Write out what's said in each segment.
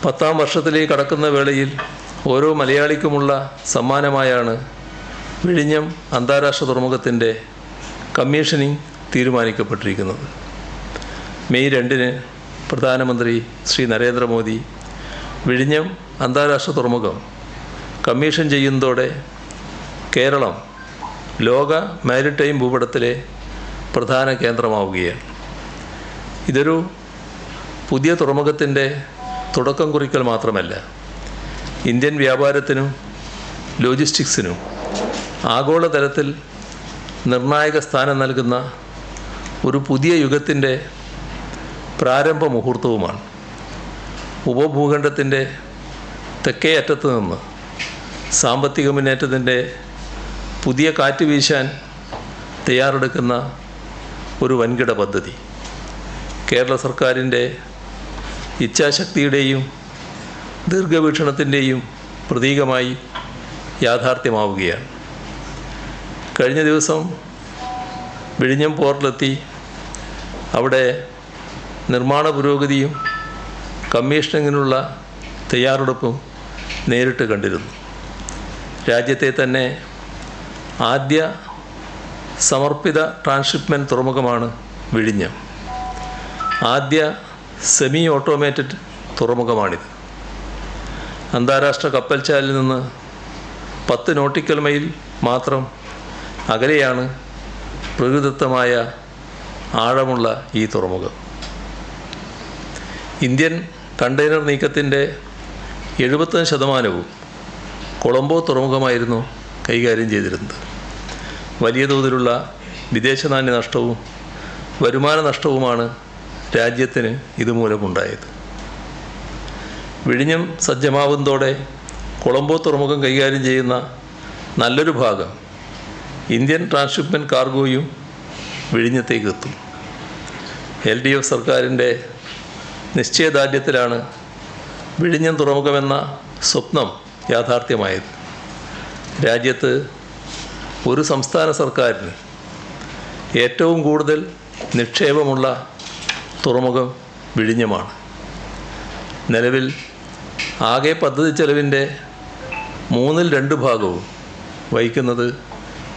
10ാം വർഷത്തിലേക്ക് കടക്കുന്ന വേളയിൽ ഓരോ മലയാളിക്കുമുള്ള സമ്മാനമായാണ് വിഴിഞ്ഞം അന്താരാഷ്ട്ര തുറമുഖത്തിൻ്റെ കമ്മീഷനിങ് തീരുമാനിക്കപ്പെട്ടിരിക്കുന്നത്. മെയ് 2-ന് പ്രധാനമന്ത്രി ശ്രീ നരേന്ദ്രമോദി വിഴിഞ്ഞം അന്താരാഷ്ട്ര തുറമുഖം കമ്മീഷൻ ചെയ്യുന്നതോടെ കേരളം ലോക മാരിടൈം ഭൂപടത്തിലെ പ്രധാന കേന്ദ്രമാവുകയാണ്. ഇതൊരു പുതിയ തുറമുഖത്തിൻ്റെ തുടക്കം കുറിക്കൽ മാത്രമല്ല, ഇന്ത്യൻ വ്യാപാരത്തിനും ലോജിസ്റ്റിക്സിനും ആഗോളതലത്തിൽ നിർണായക സ്ഥാനം നൽകുന്ന ഒരു പുതിയ യുഗത്തിൻ്റെ പ്രാരംഭ മുഹൂർത്തവുമാണ്. ഉപഭൂഖണ്ഡത്തിൻ്റെ തെക്കേ അറ്റത്ത് നിന്ന് സാമ്പത്തിക മുന്നേറ്റത്തിൻ്റെ പുതിയ കാറ്റ് വീശാൻ തയ്യാറെടുക്കുന്ന ഒരു വൻകിട പദ്ധതി കേരള സർക്കാരിൻ്റെ ഇച്ഛാശക്തിയുടെയും ദീർഘവീക്ഷണത്തിൻ്റെയും പ്രതീകമായി യാഥാർത്ഥ്യമാവുകയാണ്. കഴിഞ്ഞ ദിവസം വിഴിഞ്ഞം പോർട്ടിലെത്തി അവിടെ നിർമ്മാണ പുരോഗതിയും കമ്മീഷനിങ്ങിനുള്ള തയ്യാറെടുപ്പും നേരിട്ട് കണ്ടിരുന്നു. രാജ്യത്തെ തന്നെ ആദ്യ സമർപ്പിത ട്രാൻസ്ഷിപ്മെൻറ്റ് തുറമുഖമാണ് വിഴിഞ്ഞം. ആദ്യ സെമി ഓട്ടോമേറ്റഡ് തുറമുഖമാണിത്. അന്താരാഷ്ട്ര കപ്പൽച്ചാലിൽ നിന്ന് 10 നോട്ടിക്കൽ മൈൽ മാത്രം അകലെയാണ് പ്രകൃതിദത്തമായ ആഴമുള്ള ഈ തുറമുഖം. ഇന്ത്യൻ കണ്ടെയ്നർ നീക്കത്തിൻ്റെ 75% കൊളംബോ തുറമുഖമായിരുന്നു കൈകാര്യം ചെയ്തിരുന്നത്. വലിയ തോതിലുള്ള വിദേശ നാണ്യ നഷ്ടവും വരുമാന നഷ്ടവുമാണ് രാജ്യത്തിന് ഇതുമൂലമുണ്ടായത്. വിഴിഞ്ഞം സജ്ജമാവുന്നതോടെ കൊളംബോ തുറമുഖം കൈകാര്യം ചെയ്യുന്ന നല്ലൊരു ഭാഗം ഇന്ത്യൻ ട്രാൻസ്ഷിപ്മെൻറ്റ് കാർഗോയും വിഴിഞ്ഞത്തേക്ക് എത്തും. LDF സർക്കാരിൻ്റെ നിശ്ചയദാർഢ്യത്തിലാണ് വിഴിഞ്ഞം തുറമുഖമെന്ന സ്വപ്നം യാഥാർത്ഥ്യമായത്. രാജ്യത്ത് ഒരു സംസ്ഥാന സർക്കാരിന് ഏറ്റവും കൂടുതൽ നിക്ഷേപമുള്ള തുറമുഖം വിഴിഞ്ഞമാണ്. നിലവിൽ ആകെ പദ്ധതി ചെലവിൻ്റെ 2/3 ഭാഗവും വഹിക്കുന്നത്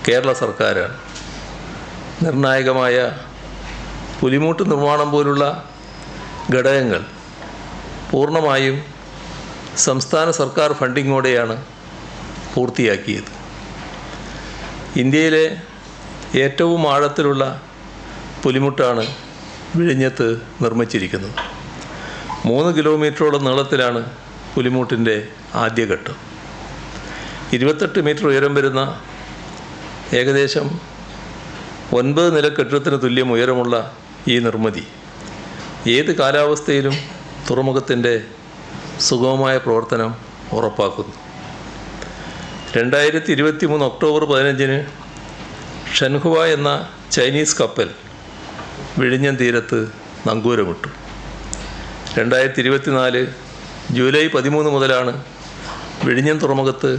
കേരള സർക്കാരാണ്. നിർണായകമായ പുലിമൂട്ട് നിർമ്മാണം പോലുള്ള ഘടകങ്ങൾ പൂർണ്ണമായും സംസ്ഥാന സർക്കാർ ഫണ്ടിങ്ങോടെയാണ് പൂർത്തിയാക്കിയത്. ഇന്ത്യയിലെ ഏറ്റവും ആഴത്തിലുള്ള പുലിമുട്ടാണ് വിഴിഞ്ഞത്ത് നിർമ്മിച്ചിരിക്കുന്നത്. 3 കിലോമീറ്ററോളം നീളത്തിലാണ് പുലിമുട്ടിൻ്റെ ആദ്യഘട്ടം. 28 മീറ്റർ ഉയരം വരുന്ന ഏകദേശം 9 നില കെട്ടിടത്തിന് തുല്യം ഉയരമുള്ള ഈ നിർമ്മിതി ഏത് കാലാവസ്ഥയിലും തുറമുഖത്തിൻ്റെ സുഗമമായ പ്രവർത്തനം ഉറപ്പാക്കുന്നു. 2023 ഒക്ടോബർ 15-ന് ഷൻഹുവ എന്ന ചൈനീസ് കപ്പൽ വിഴിഞ്ഞം തീരത്ത് നങ്കൂരമിട്ടു. 2024 ജൂലൈ 13 മുതലാണ് വിഴിഞ്ഞം തുറമുഖത്ത്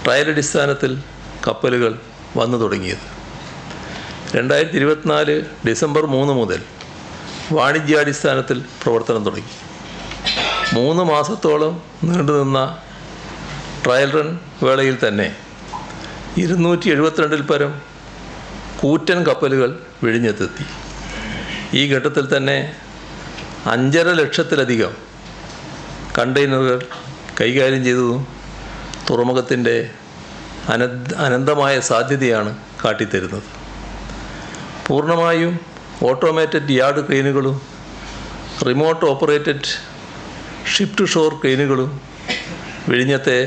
ട്രയൽ അടിസ്ഥാനത്തിൽ കപ്പലുകൾ വന്നു തുടങ്ങിയത്. 2024 ഡിസംബർ 3 മുതൽ വാണിജ്യാടിസ്ഥാനത്തിൽ പ്രവർത്തനം തുടങ്ങി. 3 മാസത്തോളം നീണ്ടുനിന്ന ട്രയൽ റൺ വേളയിൽ തന്നെ 272-ൽ പരം കൂറ്റൻ കപ്പലുകൾ വിഴിഞ്ഞെത്തെത്തി. ഈ ഘട്ടത്തിൽ തന്നെ 5.5 ലക്ഷത്തിലധികം കണ്ടെയ്നറുകൾ കൈകാര്യം ചെയ്തതും തുറമുഖത്തിൻ്റെ അനന്തമായ സാധ്യതയാണ് കാട്ടിത്തരുന്നത്. പൂർണ്ണമായും ഓട്ടോമേറ്റഡ് യാർഡ് ക്രെയിനുകളും remote operated ship to shore ക്രെയിനുകളും വിഴിഞ്ഞത്തെ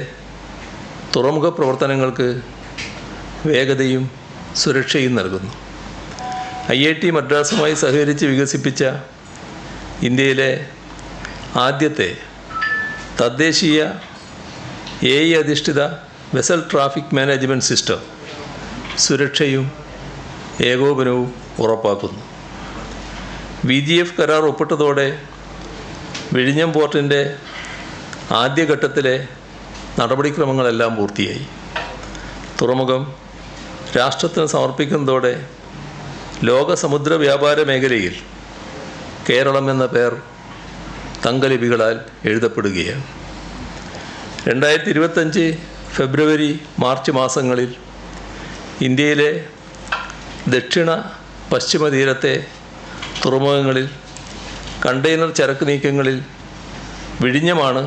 തുറമുഖ പ്രവർത്തനങ്ങൾക്ക് വേഗതയും സുരക്ഷയും നൽകുന്നു. IIT മദ്രാസുമായി സഹകരിച്ച് വികസിപ്പിച്ച ഇന്ത്യയിലെ ആദ്യത്തെ തദ്ദേശീയ AI അധിഷ്ഠിത വെസൽ ട്രാഫിക് മാനേജ്മെൻറ്റ് സിസ്റ്റം സുരക്ഷയും ഏകോപനവും ഉറപ്പാക്കുന്നു. VGF കരാർ ഒപ്പിട്ടതോടെ വിഴിഞ്ഞം പോർട്ടിൻ്റെ ആദ്യഘട്ടത്തിലെ നടപടിക്രമങ്ങളെല്ലാം പൂർത്തിയായി. തുറമുഖം രാഷ്ട്രത്തിന് സമർപ്പിക്കുന്നതോടെ ലോക സമുദ്ര വ്യാപാര മേഖലയിൽ കേരളം എന്ന പേർ തങ്കലിപികളാൽ എഴുതപ്പെടുകയാണ്. 2025 ഫെബ്രുവരി മാർച്ച് മാസങ്ങളിൽ ഇന്ത്യയിലെ ദക്ഷിണ പശ്ചിമ തീരത്തെ തുറമുഖങ്ങളിൽ കണ്ടെയ്നർ ചരക്ക് നീക്കങ്ങളിൽ വിഴിഞ്ഞമാണ്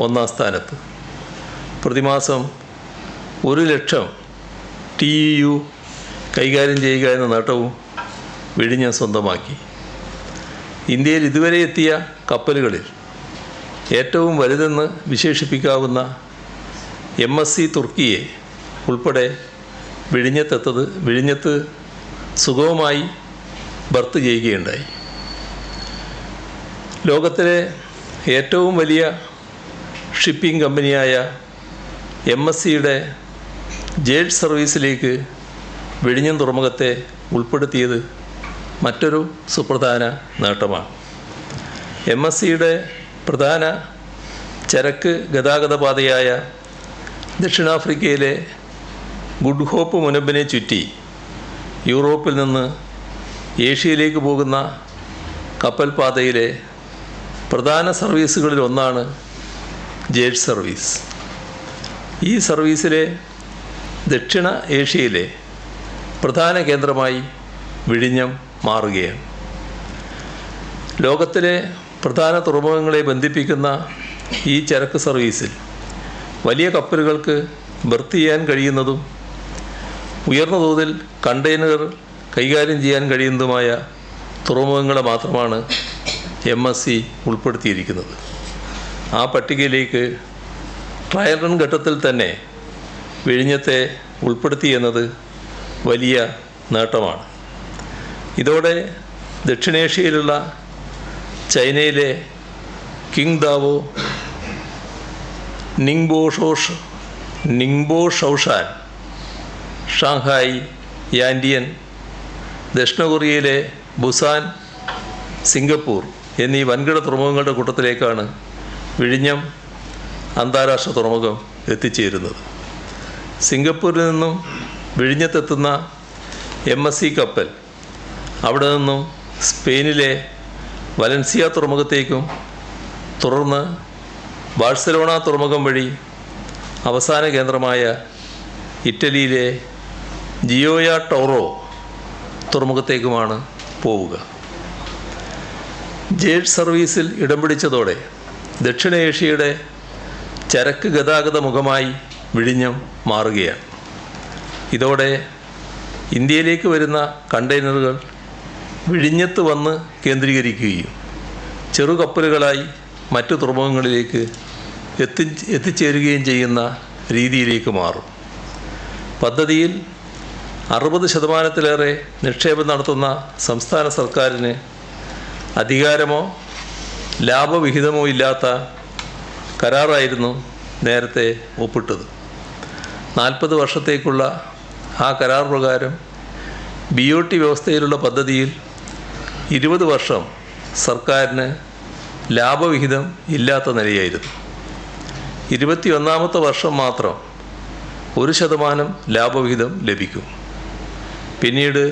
ഒന്നാം സ്ഥാനത്ത്. പ്രതിമാസം 1,00,000 TEU കൈകാര്യം ചെയ്യുക എന്ന നേട്ടവും വിഴിഞ്ഞം സ്വന്തമാക്കി. ഇന്ത്യയിൽ ഇതുവരെ എത്തിയ കപ്പലുകളിൽ ഏറ്റവും വലുതെന്ന് വിശേഷിപ്പിക്കാവുന്ന MSC തുർക്കിയെ ഉൾപ്പെടെ വിഴിഞ്ഞത്ത് സുഗമമായി ബർത്ത് ചെയ്യുകയുണ്ടായി. ലോകത്തിലെ ഏറ്റവും വലിയ ഷിപ്പിംഗ് കമ്പനിയായ MSCയുടെ ജേഡ് സർവീസിലേക്ക് വിഴിഞ്ഞം തുറമുഖത്തെ ഉൾപ്പെടുത്തിയത് മറ്റൊരു സുപ്രധാന നേട്ടമാണ്. MSCയുടെ പ്രധാന ചരക്ക് ഗതാഗത പാതയായ ദക്ഷിണാഫ്രിക്കയിലെ ഗുഡ് ഹോപ്പ് മുനമ്പിനെ ചുറ്റി യൂറോപ്പിൽ നിന്ന് ഏഷ്യയിലേക്ക് പോകുന്ന കപ്പൽ പാതയിലെ പ്രധാന സർവീസുകളിൽ ഒന്നാണ് ജേഡ് സർവീസ്. ഈ സർവീസിലെ ദക്ഷിണ ഏഷ്യയിലെ പ്രധാന കേന്ദ്രമായി വിഴിഞ്ഞം മാറുകയാണ്. ലോകത്തിലെ പ്രധാന തുറമുഖങ്ങളെ ബന്ധിപ്പിക്കുന്ന ഈ ചരക്ക് സർവീസിൽ വലിയ കപ്പലുകൾക്ക് ബർത്ത് ചെയ്യാൻ കഴിയുന്നതും ഉയർന്ന തോതിൽ കണ്ടെയ്നറുകൾ കൈകാര്യം ചെയ്യാൻ കഴിയുന്നതുമായ തുറമുഖങ്ങളെ മാത്രമാണ് MSC ഉൾപ്പെടുത്തിയിരിക്കുന്നത്. ആ പട്ടികയിലേക്ക് ട്രയൽ റൺ ഘട്ടത്തിൽ തന്നെ വിഴിഞ്ഞത്തെ ഉൾപ്പെടുത്തി എന്നത് വലിയ നേട്ടമാണ്. ഇതോടെ ദക്ഷിണേഷ്യയിലുള്ള ചൈനയിലെ കിങ് ദാവോ, നിങ്ബോ ഷൗഷാൻ, ഷാങ്ഹായ്, യാൻഡിയൻ, ദക്ഷിണ കൊറിയയിലെ ബുസാൻ, സിംഗപ്പൂർ എന്നീ വൻകിട തുറമുഖങ്ങളുടെ കൂട്ടത്തിലേക്കാണ് വിഴിഞ്ഞം അന്താരാഷ്ട്ര തുറമുഖം എത്തിച്ചേരുന്നത്. സിംഗപ്പൂരിൽ നിന്നും വിഴിഞ്ഞത്തെത്തുന്ന MSC കപ്പൽ അവിടെ നിന്നും സ്പെയിനിലെ വലൻസിയ തുറമുഖത്തേക്കും തുടർന്ന് ബാഴ്സലോണ തുറമുഖം വഴി അവസാന കേന്ദ്രമായ ഇറ്റലിയിലെ ജിയോയ ടോറോ തുറമുഖത്തേക്കുമാണ് പോവുക. ജേഡ് സർവീസിൽ ഇടം പിടിച്ചതോടെ ദക്ഷിണേഷ്യയുടെ ചരക്ക് ഗതാഗത മുഖമായി വിഴിഞ്ഞം മാറുകയാണ്. ഇതോടെ ഇന്ത്യയിലേക്ക് വരുന്ന കണ്ടെയ്നറുകൾ വിഴിഞ്ഞത്ത് വന്ന് കേന്ദ്രീകരിക്കുകയും ചെറുകപ്പലുകളായി മറ്റു തുറമുഖങ്ങളിലേക്ക് എത്തിച്ചേരുകയും ചെയ്യുന്ന രീതിയിലേക്ക് മാറും. പദ്ധതിയിൽ 60% നിക്ഷേപം നടത്തുന്ന സംസ്ഥാന സർക്കാരിന് അധികാരമോ ലാഭവിഹിതമോ ഇല്ലാത്ത കരാറായിരുന്നു നേരത്തെ ഒപ്പിട്ടത്. 40 വർഷത്തേക്കുള്ള ആ കരാർ പ്രകാരം BOT വ്യവസ്ഥയിലുള്ള പദ്ധതിയിൽ 20 വർഷം സർക്കാരിന് ലാഭവിഹിതം ഇല്ലാത്ത നിലയായിരുന്നു. 21ാമത്തെ വർഷം മാത്രം 1% ലാഭവിഹിതം ലഭിക്കും. പിന്നീട്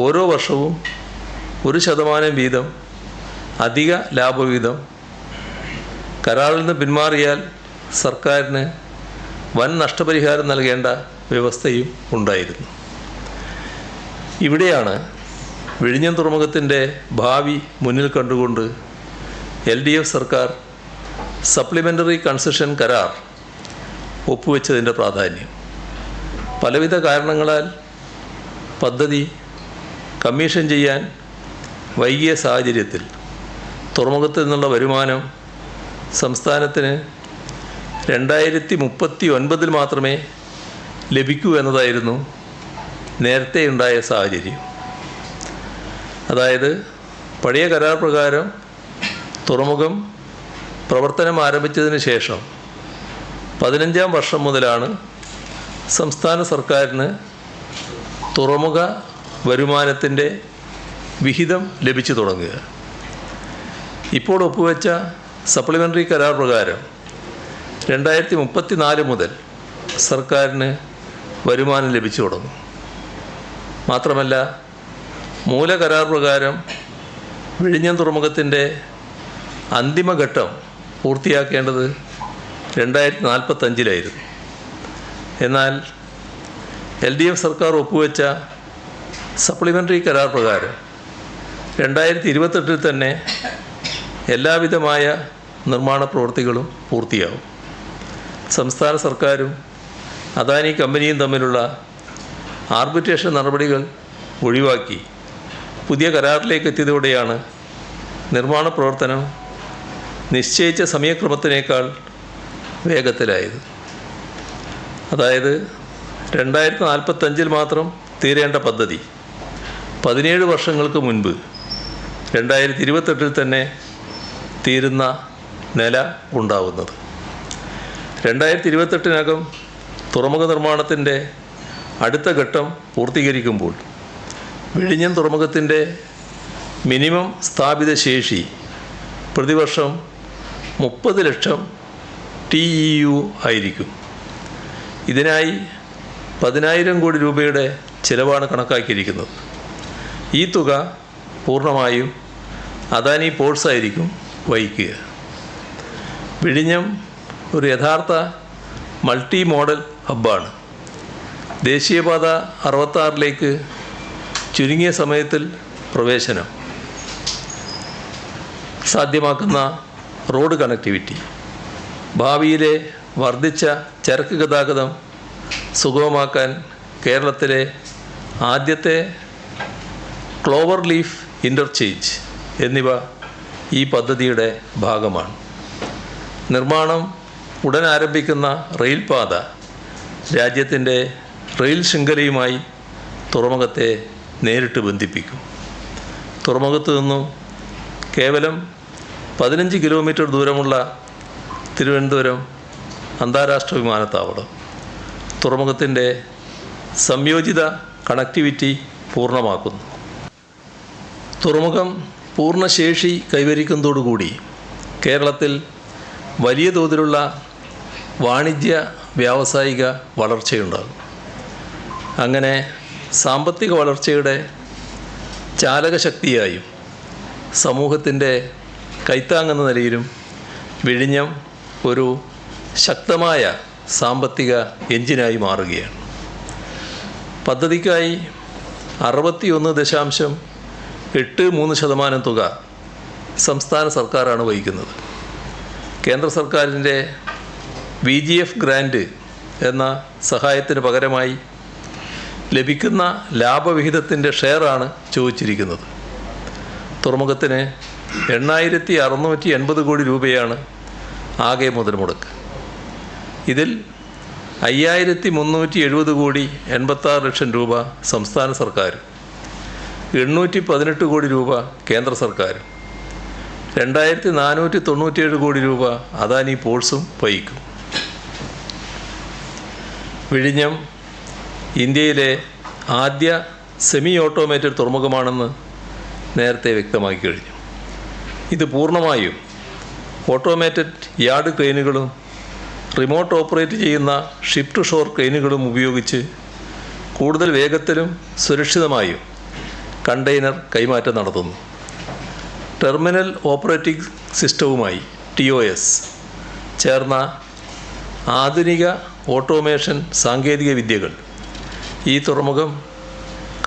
ഓരോ വർഷവും 1% വീതം അധിക ലാഭവിഹിതം. കരാറിൽ നിന്ന് പിന്മാറിയാൽ സർക്കാരിന് വൻ നഷ്ടപരിഹാരം നൽകേണ്ട വ്യവസ്ഥയും ഉണ്ടായിരുന്നു. ഇവിടെയാണ് വിഴിഞ്ഞം തുറമുഖത്തിൻ്റെ ഭാവി മുന്നിൽ കണ്ടുകൊണ്ട് LDF സർക്കാർ സപ്ലിമെൻ്ററി കൺസെഷൻ കരാർ ഒപ്പുവെച്ചതിൻ്റെ പ്രാധാന്യം. പലവിധ കാരണങ്ങളാൽ പദ്ധതി കമ്മീഷൻ ചെയ്യാൻ വൈകിയ സാഹചര്യത്തിൽ തുറമുഖത്തിൽ നിന്നുള്ള വരുമാനം സംസ്ഥാനത്തിന് 2039 മാത്രമേ ലഭിക്കൂ എന്നതായിരുന്നു നേരത്തെ ഉണ്ടായ സാഹചര്യം. അതായത് പഴയ കരാർ പ്രകാരം തുറമുഖം പ്രവർത്തനം ആരംഭിച്ചതിന് ശേഷം 15ാം വർഷം മുതലാണ് സംസ്ഥാന സർക്കാരിന് തുറമുഖ വരുമാനത്തിൻ്റെ വിഹിതം ലഭിച്ചു തുടങ്ങുക. ഇപ്പോൾ ഒപ്പുവെച്ച സപ്ലിമെൻ്ററി കരാർ പ്രകാരം 2034 മുതൽ സർക്കാരിന് വരുമാനം ലഭിച്ചു തുടങ്ങും. മാത്രമല്ല മൂല കരാർ പ്രകാരം വിഴിഞ്ഞം തുറമുഖത്തിൻ്റെ അന്തിമഘട്ടം പൂർത്തിയാക്കേണ്ടത് 2045 എന്നാൽ LDF സർക്കാർ ഒപ്പുവെച്ച സപ്ലിമെൻ്ററി കരാർ പ്രകാരം 2028 തന്നെ എല്ലാവിധമായ നിർമ്മാണ പ്രവൃത്തികളും പൂർത്തിയാവും. സംസ്ഥാന സർക്കാരും അദാനി കമ്പനിയും തമ്മിലുള്ള ആർബിട്രേഷൻ നടപടികൾ ഒഴിവാക്കി പുതിയ കരാറിലേക്ക് എത്തിയതോടെയാണ് നിർമ്മാണ പ്രവർത്തനം നിശ്ചയിച്ച സമയക്രമത്തിനേക്കാൾ വേഗത്തിലായത്. അതായത് 2045 മാത്രം തീരേണ്ട പദ്ധതി 17 വർഷങ്ങൾക്ക് മുൻപ് 2028 തന്നെ തീരുന്ന നില ഉണ്ടാവുന്നത്. 2028 തുറമുഖ നിർമ്മാണത്തിൻ്റെ അടുത്ത ഘട്ടം പൂർത്തീകരിക്കുമ്പോൾ വിഴിഞ്ഞം തുറമുഖത്തിൻ്റെ മിനിമം സ്ഥാപിത ശേഷി പ്രതിവർഷം 30 ലക്ഷം TEU ആയിരിക്കും. ഇതിനായി 10,000 കോടി രൂപയുടെ ചിലവാണ് കണക്കാക്കിയിരിക്കുന്നത്. ഈ തുക പൂർണ്ണമായും അദാനി പോർട്സ് ആയിരിക്കും വഹിക്കുക. വിഴിഞ്ഞം ഒരു യഥാർത്ഥ മൾട്ടി മോഡൽ ഹബ്ബാണ്. ദേശീയപാത 66 ചുരുങ്ങിയ സമയത്തിൽ പ്രവേശനം സാധ്യമാക്കുന്ന റോഡ് കണക്ടിവിറ്റി, ഭാവിയിലെ വർദ്ധിച്ച ചരക്ക് ഗതാഗതം സുഗമമാക്കാൻ കേരളത്തിലെ ആദ്യത്തെ ക്ലോവർ ലീഫ് ഇൻ്റർചേഞ്ച് എന്നിവ ഈ പദ്ധതിയുടെ ഭാഗമാണ്. നിർമ്മാണം ഉടൻ ആരംഭിക്കുന്ന റെയിൽപാത രാജ്യത്തിൻ്റെ റെയിൽ ശൃംഖലയുമായി തുറമുഖത്തെ നേരിട്ട് ബന്ധിപ്പിക്കും. തുറമുഖത്തു നിന്നും കേവലം 15 കിലോമീറ്റർ ദൂരമുള്ള തിരുവനന്തപുരം അന്താരാഷ്ട്ര വിമാനത്താവളം തുറമുഖത്തിൻ്റെ സംയോജിത കണക്ടിവിറ്റി പൂർണ്ണമാക്കുന്നു. തുറമുഖം പൂർണ്ണശേഷി കൈവരിക്കുന്നതോടുകൂടി കേരളത്തിൽ വലിയ തോതിലുള്ള വാണിജ്യ വ്യാവസായിക വളർച്ചയുണ്ടാകും. അങ്ങനെ സാമ്പത്തിക വളർച്ചയുടെ ചാലകശക്തിയായും സമൂഹത്തിൻ്റെ കൈത്താങ്ങെന്ന നിലയിലും വിഴിഞ്ഞം ഒരു ശക്തമായ സാമ്പത്തിക എഞ്ചിനായി മാറുകയാണ്. പദ്ധതിക്കായി 61.83% തുക സംസ്ഥാന സർക്കാരാണ് വഹിക്കുന്നത്. കേന്ദ്ര സർക്കാരിൻ്റെ VGF ഗ്രാൻറ്റ് എന്ന സഹായത്തിന് പകരമായി ലഭിക്കുന്ന ലാഭവിഹിതത്തിൻ്റെ ഷെയറാണ് ചോദിച്ചിരിക്കുന്നത്. തുറമുഖത്തിന് 8,680 കോടി രൂപയാണ് ആകെ മുതൽ മുടക്ക്. ഇതിൽ 5,370 കോടി 86 ലക്ഷം രൂപ സംസ്ഥാന സർക്കാരും 818 കോടി രൂപ കേന്ദ്ര സർക്കാരും 2,497 കോടി രൂപ അദാനി പോർട്സും വഹിക്കും. വിഴിഞ്ഞം ഇന്ത്യയിലെ ആദ്യ സെമി ഓട്ടോമേറ്റഡ് തുറമുഖമാണെന്ന് നേരത്തെ വ്യക്തമാക്കി കഴിഞ്ഞു. ഇത് പൂർണ്ണമായും ഓട്ടോമേറ്റഡ് യാർഡ് ക്രെയിനുകളും റിമോട്ട് ഓപ്പറേറ്റ് ചെയ്യുന്ന ഷിപ്പ് ടു ഷോർ ക്രെയിനുകളും ഉപയോഗിച്ച് കൂടുതൽ വേഗത്തിലും സുരക്ഷിതമായും കണ്ടെയ്നർ കൈമാറ്റം നടത്തുന്നു. ടെർമിനൽ ഓപ്പറേറ്റിംഗ് സിസ്റ്റവുമായി TOS ചേർന്ന ആധുനിക ഓട്ടോമേഷൻ സാങ്കേതിക വിദ്യകൾ ഈ തുറമുഖം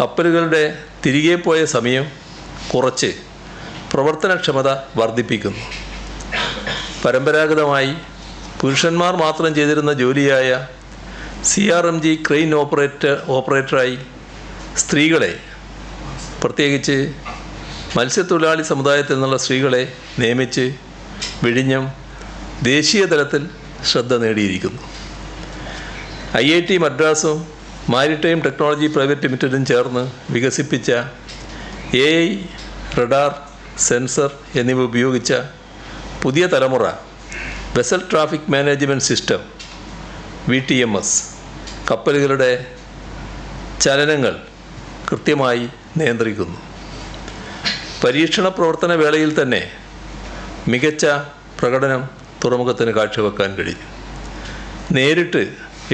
കപ്പലുകളുടെ തിരികെ പോയ സമയം കുറച്ച് പ്രവർത്തനക്ഷമത വർദ്ധിപ്പിക്കുന്നു. പരമ്പരാഗതമായി പുരുഷന്മാർ മാത്രം ചെയ്തിരുന്ന ജോലിയായ CRMG ക്രെയിൻ ഓപ്പറേറ്ററായി സ്ത്രീകളെ, പ്രത്യേകിച്ച് മത്സ്യത്തൊഴിലാളി സമുദായത്തിൽ നിന്നുള്ള സ്ത്രീകളെ നിയമിച്ച് വിഴിഞ്ഞം ദേശീയ തലത്തിൽ ശ്രദ്ധ നേടിയിരിക്കുന്നു. IIT മദ്രാസും മാരിടൈം ടെക്നോളജി പ്രൈവറ്റ് ലിമിറ്റഡും ചേർന്ന് വികസിപ്പിച്ച AI, റഡാർ, സെൻസർ എന്നിവ ഉപയോഗിച്ച പുതിയ തലമുറ vessel traffic management system VTMS കപ്പലുകളുടെ ചലനങ്ങൾ കൃത്യമായി നിയന്ത്രിക്കുന്നു. പരീക്ഷണ പ്രവർത്തന വേളയിൽ തന്നെ മികച്ച പ്രകടനം തുറമുഖത്തിന് കാഴ്ചവെക്കാൻ കഴിഞ്ഞു. നേരിട്ട്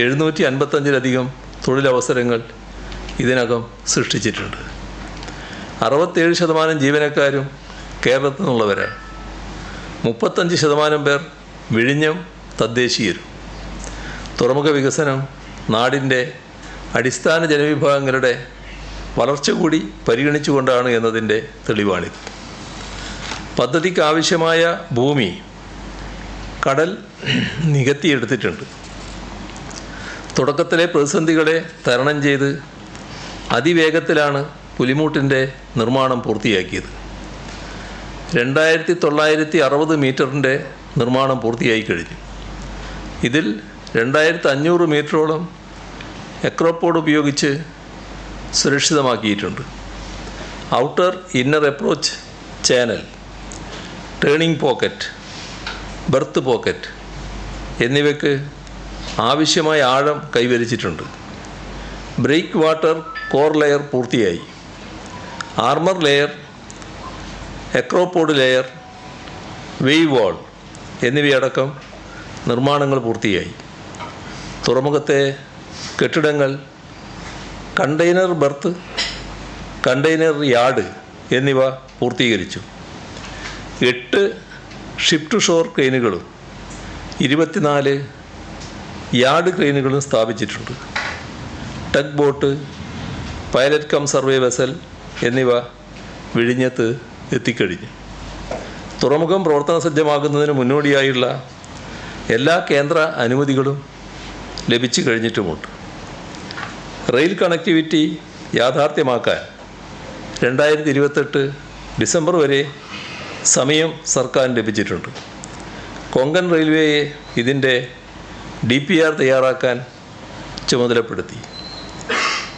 755-ലധികം തൊഴിലവസരങ്ങൾ ഇതിനകം സൃഷ്ടിച്ചിട്ടുണ്ട്. 67% ജീവനക്കാരും കേരളത്തിൽ നിന്നുള്ളവരാണ്. 35% പേർ വിഴിഞ്ഞം തദ്ദേശീയരും. തുറമുഖ വികസനം നാടിൻ്റെ അടിസ്ഥാന ജനവിഭാഗങ്ങളുടെ വളർച്ച കൂടി പരിഗണിച്ചുകൊണ്ടാണ് എന്നതിൻ്റെ തെളിവാണിത്. പദ്ധതിക്ക് ആവശ്യമായ ഭൂമി കടൽ നികത്തിയെടുത്തിട്ടുണ്ട്. തുടക്കത്തിലെ പ്രതിസന്ധികളെ തരണം ചെയ്ത് അതിവേഗത്തിലാണ് പുലിമൂട്ടിൻ്റെ നിർമ്മാണം പൂർത്തിയാക്കിയത്. 2960 മീറ്ററിൻ്റെ നിർമ്മാണം പൂർത്തിയായി കഴിഞ്ഞു. ഇതിൽ 2500 മീറ്ററോളം എക്രോപോഡ് ഉപയോഗിച്ച് സുരക്ഷിതമാക്കിയിട്ടുണ്ട്. Outer inner approach channel, turning pocket, berth pocket എന്നിവയ്ക്ക് ആവശ്യമായ ആഴം കൈവരിച്ചിട്ടുണ്ട്. ബ്രേക്ക് വാട്ടർ കോർ ലെയർ പൂർത്തിയായി. Armour layer, accropode layer, wave wall എന്നിവയടക്കം നിർമ്മാണങ്ങൾ പൂർത്തിയായി. തുറമുഖത്തെ കെട്ടിടങ്ങൾ, കണ്ടെയ്നർ ബെർത്ത്, കണ്ടെയ്നർ യാർഡ് എന്നിവ പൂർത്തീകരിച്ചു. 8 ഷിപ്പ് ടു ഷോർ ക്രെയിനുകളും 24 യാർഡ് ക്രെയിനുകളും സ്ഥാപിച്ചിട്ടുണ്ട്. Tug boat, pilot cum survey vessel എന്നിവ വിഴിഞ്ഞത്ത് എത്തിക്കഴിഞ്ഞു. തുറമുഖം പ്രവർത്തന സജ്ജമാകുന്നതിന് മുന്നോടിയായുള്ള എല്ലാ കേന്ദ്ര അനുമതികളും ലഭിച്ചു കഴിഞ്ഞിട്ടുമുണ്ട്. റെയിൽ കണക്ടിവിറ്റി യാഥാർത്ഥ്യമാക്കാൻ 2028 ഡിസംബർ വരെ സമയം സർക്കാർ ലഭിച്ചിട്ടുണ്ട്. കൊങ്കൺ റെയിൽവേയെ ഇതിൻ്റെ DPR തയ്യാറാക്കാൻ ചുമതലപ്പെടുത്തി.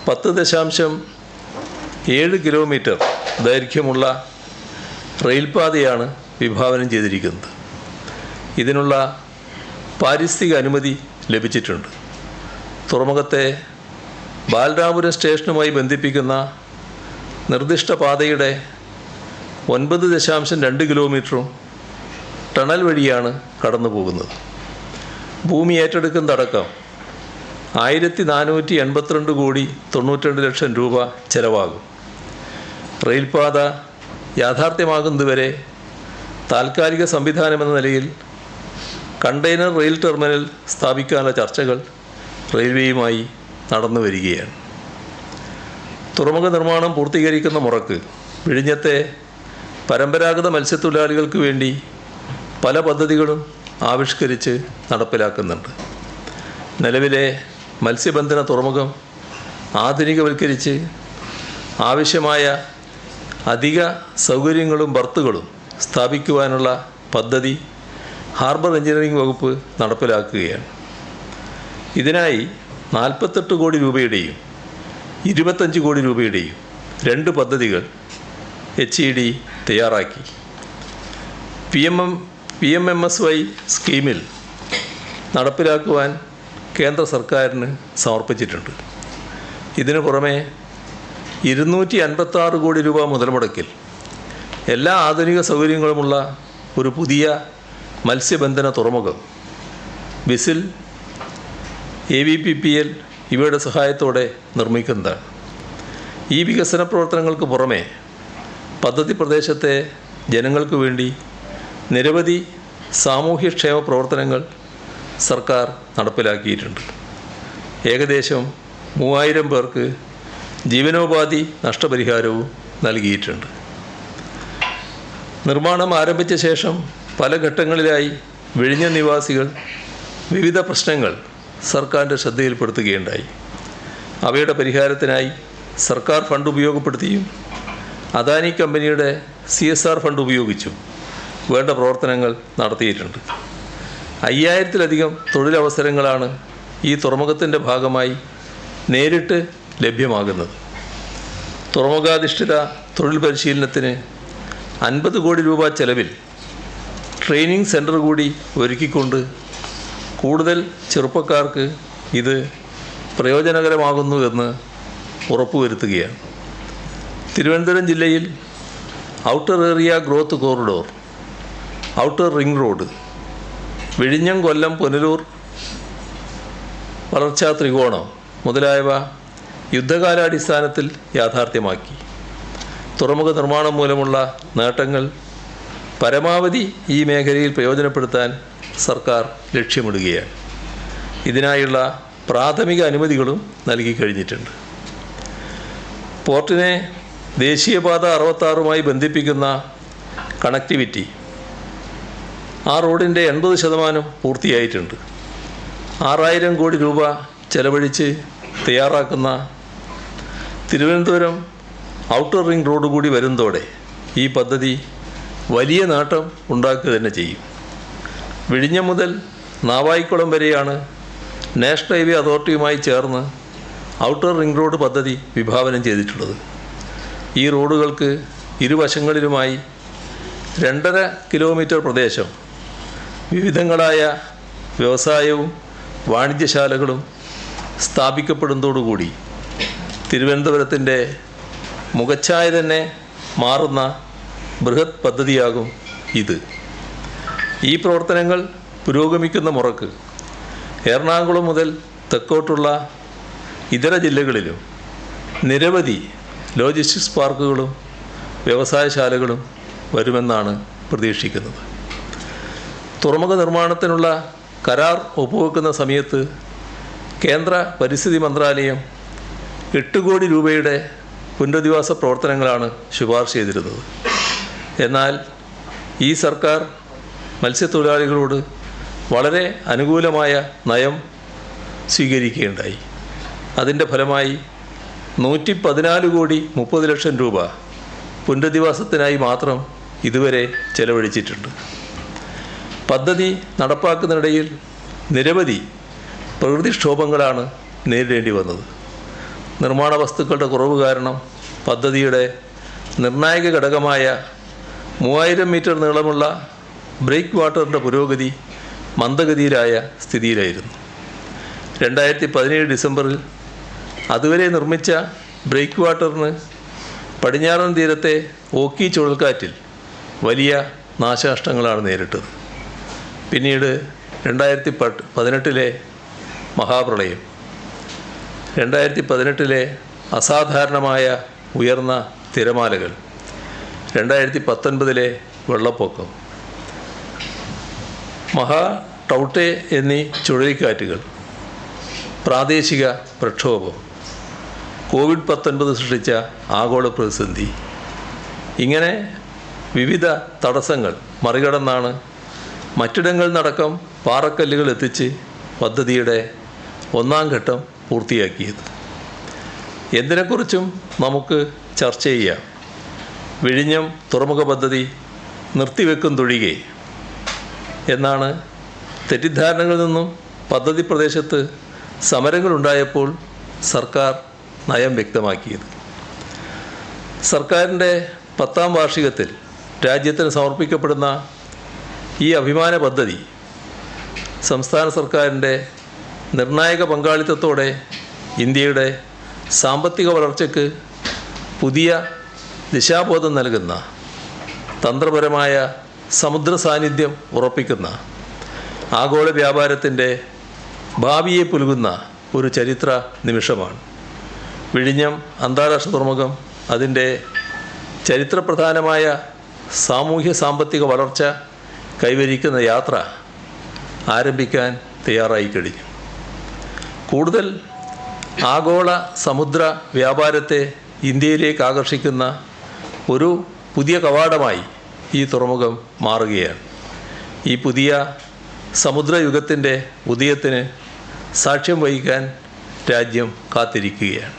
10.7 കിലോമീറ്റർ ദൈർഘ്യമുള്ള റെയിൽപാതയാണ് വിഭാവനം ചെയ്തിരിക്കുന്നത്. ഇതിനുള്ള പാരിസ്ഥിതിക അനുമതി ലഭിച്ചിട്ടുണ്ട്. തുറമുഖത്തെ ബാലരാമപുരം സ്റ്റേഷനുമായി ബന്ധിപ്പിക്കുന്ന നിർദ്ദിഷ്ട പാതയുടെ 9.2 കിലോമീറ്ററും ടണൽ വഴിയാണ് കടന്നു പോകുന്നത്. ഭൂമി ഏറ്റെടുക്കുന്നതടക്കം 1482 കോടി 92 ലക്ഷം രൂപ ചെലവാകും. റെയിൽപാത യാഥാർത്ഥ്യമാകുന്നതുവരെ താൽക്കാലിക സംവിധാനമെന്ന നിലയിൽ കണ്ടെയ്നർ റെയിൽ ടെർമിനൽ സ്ഥാപിക്കാനുള്ള ചർച്ചകൾ റെയിൽവേയുമായി നടന്നു വരികയാണ്. തുറമുഖ നിർമ്മാണം പൂർത്തീകരിക്കുന്ന മുറക്ക് വിഴിഞ്ഞത്തെ പരമ്പരാഗത മത്സ്യത്തൊഴിലാളികൾക്ക് വേണ്ടി പല പദ്ധതികളും ആവിഷ്കരിച്ച് നടപ്പിലാക്കുന്നുണ്ട്. നിലവിലെ മത്സ്യബന്ധന തുറമുഖം ആധുനികവൽക്കരിച്ച് ആവശ്യമായ അധിക സൗകര്യങ്ങളും ബർത്തുകളും സ്ഥാപിക്കുവാനുള്ള പദ്ധതി ഹാർബർ എഞ്ചിനീയറിംഗ് വകുപ്പ് നടപ്പിലാക്കുകയാണ്. ഇതിനായി 48 കോടി രൂപയുടെയും 25 കോടി രൂപയുടെയും 2 പദ്ധതികൾ HED തയ്യാറാക്കി. PMMSY സ്കീമിൽ നടപ്പിലാക്കുവാൻ കേന്ദ്ര സർക്കാരിന് സമർപ്പിച്ചിട്ടുണ്ട്. ഇതിനു പുറമെ 256 കോടി രൂപ മുതൽ മുടക്കിൽ എല്ലാ ആധുനിക സൗകര്യങ്ങളുമുള്ള ഒരു പുതിയ മത്സ്യബന്ധന തുറമുഖം വിസിൽ, AVPPL ഇവയുടെ സഹായത്തോടെ നിർമ്മിക്കുന്നതാണ്. ഈ വികസന പ്രവർത്തനങ്ങൾക്ക് പുറമെ പദ്ധതി പ്രദേശത്തെ ജനങ്ങൾക്ക് വേണ്ടി നിരവധി സാമൂഹ്യക്ഷേമ പ്രവർത്തനങ്ങൾ സർക്കാർ നടപ്പിലാക്കിയിട്ടുണ്ട്. ഏകദേശം 3000 പേർക്ക് ജീവനോപാധി നഷ്ടപരിഹാരവും നൽകിയിട്ടുണ്ട്. നിർമ്മാണം ആരംഭിച്ച ശേഷം പല ഘട്ടങ്ങളിലായി വിഴിഞ്ഞ നിവാസികൾ വിവിധ പ്രശ്നങ്ങൾ സർക്കാരിൻ്റെ ശ്രദ്ധയിൽപ്പെടുത്തുകയുണ്ടായി. അവയുടെ പരിഹാരത്തിനായി സർക്കാർ ഫണ്ട് ഉപയോഗപ്പെടുത്തിയും അദാനി കമ്പനിയുടെ CSR ഫണ്ട് ഉപയോഗിച്ചും വേണ്ട പ്രവർത്തനങ്ങൾ നടത്തിയിട്ടുണ്ട്. 5000-ലധികം തൊഴിലവസരങ്ങളാണ് ഈ തുറമുഖത്തിൻ്റെ ഭാഗമായി നേരിട്ട് ലഭ്യമാകുന്നത്. തുറമുഖാധിഷ്ഠിത തൊഴിൽ പരിശീലനത്തിന് 50 കോടി രൂപ ചെലവിൽ ട്രെയിനിങ് സെൻറ്റർ കൂടി ഒരുക്കിക്കൊണ്ട് കൂടുതൽ ചെറുപ്പക്കാർക്ക് ഇത് പ്രയോജനകരമാകുന്നു എന്ന് ഉറപ്പുവരുത്തുകയാണ്. തിരുവനന്തപുരം ജില്ലയിൽ outer area growth corridor, outer ring road, വിഴിഞ്ഞം, കൊല്ലം, പുനലൂർ വളർച്ചാ ത്രികോണം മുതലായവ യുദ്ധകാലാടിസ്ഥാനത്തിൽ യാഥാർത്ഥ്യമാക്കി. തുറമുഖ നിർമ്മാണം മൂലമുള്ള നേട്ടങ്ങൾ പരമാവധി ഈ മേഖലയിൽ പ്രയോജനപ്പെടുത്താൻ സർക്കാർ ലക്ഷ്യമിടുകയാണ്. ഇതിനായുള്ള പ്രാഥമിക അനുമതികളും നൽകി കഴിഞ്ഞിട്ടുണ്ട്. പോർട്ടിനെ ദേശീയപാത 66 ബന്ധിപ്പിക്കുന്ന കണക്ടിവിറ്റി ആ റോഡിൻ്റെ 80% പൂർത്തിയായിട്ടുണ്ട്. 6000 കോടി രൂപ ചെലവഴിച്ച് തയ്യാറാക്കുന്ന തിരുവനന്തപുരം ഔട്ടർ റിംഗ് റോഡ് കൂടി വരുന്നതോടെ ഈ പദ്ധതി വലിയ നേട്ടം ഉണ്ടാക്കുക തന്നെ ചെയ്യും. വിഴിഞ്ഞം മുതൽ നാവായിക്കുളം വരെയാണ് നാഷണൽ ഹൈവേ അതോറിറ്റിയുമായി ചേർന്ന് ഔട്ടർ റിംഗ് റോഡ് പദ്ധതി വിഭാവനം ചെയ്തിട്ടുള്ളത്. ഈ റോഡുകൾക്ക് ഇരുവശങ്ങളിലുമായി 2.5 കിലോമീറ്റർ പ്രദേശം വിവിധങ്ങളായ വ്യവസായവും വാണിജ്യശാലകളും സ്ഥാപിക്കപ്പെടുന്നതോടുകൂടി തിരുവനന്തപുരത്തിൻ്റെ മുഖച്ഛായ തന്നെ മാറുന്ന ബൃഹത് പദ്ധതിയാകും ഇത്. ഈ പ്രവർത്തനങ്ങൾ പുരോഗമിക്കുന്ന മുറക്ക് എറണാകുളം മുതൽ തെക്കോട്ടുള്ള ഇതര ജില്ലകളിലും നിരവധി ലോജിസ്റ്റിക്സ് പാർക്കുകളും വ്യവസായശാലകളും വരുമെന്നാണ് പ്രതീക്ഷിക്കുന്നത്. തുറമുഖ നിർമ്മാണത്തിനുള്ള കരാർ ഒപ്പുവെക്കുന്ന സമയത്ത് കേന്ദ്ര പരിസ്ഥിതി മന്ത്രാലയം 8 കോടി രൂപയുടെ പുനരധിവാസ പ്രവർത്തനങ്ങളാണ് ശുപാർശ ചെയ്തിരുന്നത്. എന്നാൽ ഈ സർക്കാർ മത്സ്യത്തൊഴിലാളികളോട് വളരെ അനുകൂലമായ നയം സ്വീകരിക്കുകയുണ്ടായി. അതിൻ്റെ ഫലമായി 114 കോടി 30 ലക്ഷം രൂപ പുനരധിവാസത്തിനായി മാത്രം ഇതുവരെ ചെലവഴിച്ചിട്ടുണ്ട്. പദ്ധതി നടപ്പാക്കുന്നതിനിടയിൽ നിരവധി പ്രകൃതിക്ഷോഭങ്ങളാണ് നേരിടേണ്ടി വന്നത്. നിർമ്മാണ വസ്തുക്കളുടെ കുറവ് കാരണം പദ്ധതിയുടെ നിർണായക ഘടകമായ 3000 മീറ്റർ നീളമുള്ള ബ്രേക്ക് വാട്ടറിൻ്റെ പുരോഗതി മന്ദഗതിയിലായ സ്ഥിതിയിലായിരുന്നു. 2017 ഡിസംബറിൽ അതുവരെ നിർമ്മിച്ച ബ്രേക്ക് വാട്ടറിന് പടിഞ്ഞാറൻ തീരത്തെ ഓക്കി ചുഴൽക്കാറ്റിൽ വലിയ നാശനഷ്ടങ്ങളാണ് നേരിട്ടത്. പിന്നീട് 2018 മഹാപ്രളയം, 2018 അസാധാരണമായ ഉയർന്ന തിരമാലകൾ, 2019 വെള്ളപ്പൊക്കം, ടൗട്ടെ എന്നീ ചുഴലിക്കാറ്റുകൾ, പ്രാദേശിക പ്രക്ഷോഭം, COVID-19 സൃഷ്ടിച്ച ആഗോള പ്രതിസന്ധി, ഇങ്ങനെ വിവിധ തടസ്സങ്ങൾ മറികടന്നാണ് മറ്റിടങ്ങളിൽ നിന്നടക്കം പാറക്കല്ലുകൾ എത്തിച്ച് പദ്ധതിയുടെ 1-ാം ഘട്ടം പൂർത്തിയാക്കിയത്. എന്തിനെക്കുറിച്ചും നമുക്ക് ചർച്ച ചെയ്യാം. വിഴിഞ്ഞം തുറമുഖ പദ്ധതി നിർത്തിവെക്കുന്നതൊഴികെ എന്നാണ് തെറ്റിദ്ധാരണകളിൽ നിന്നും പദ്ധതി പ്രദേശത്ത് സമരങ്ങളുണ്ടായപ്പോൾ സർക്കാർ നയം വ്യക്തമാക്കിയത്. സർക്കാരിൻ്റെ 10ാം വാർഷികത്തിൽ രാജ്യത്തിന് സമർപ്പിക്കപ്പെടുന്ന ഈ അഭിമാന പദ്ധതി സംസ്ഥാന സർക്കാരിൻ്റെ നിർണായക പങ്കാളിത്തത്തോടെ ഇന്ത്യയുടെ സാമ്പത്തിക വളർച്ചയ്ക്ക് പുതിയ ദിശാബോധം നൽകുന്ന, തന്ത്രപരമായ സമുദ്ര സാന്നിധ്യം ഉറപ്പിക്കുന്ന, ആഗോള വ്യാപാരത്തിൻ്റെ ഭാവിയെ പുലുകുന്ന ഒരു ചരിത്ര നിമിഷമാണ്. വിഴിഞ്ഞം അന്താരാഷ്ട്ര തുറമുഖം അതിൻ്റെ ചരിത്രപ്രധാനമായ സാമൂഹ്യ സാമ്പത്തിക വളർച്ച കൈവരിക്കുന്ന യാത്ര ആരംഭിക്കാൻ തയ്യാറായി കഴിഞ്ഞു. കൂടുതൽ ആഗോള സമുദ്ര വ്യാപാരത്തെ ഇന്ത്യയിലേക്ക് ആകർഷിക്കുന്ന ഒരു പുതിയ കവാടമായി ഈ തുറമുഖം മാറുകയാണ്. ഈ പുതിയ സമുദ്രയുഗത്തിൻ്റെ ഉദയത്തിന് സാക്ഷ്യം വഹിക്കാൻ രാജ്യം കാത്തിരിക്കുകയാണ്.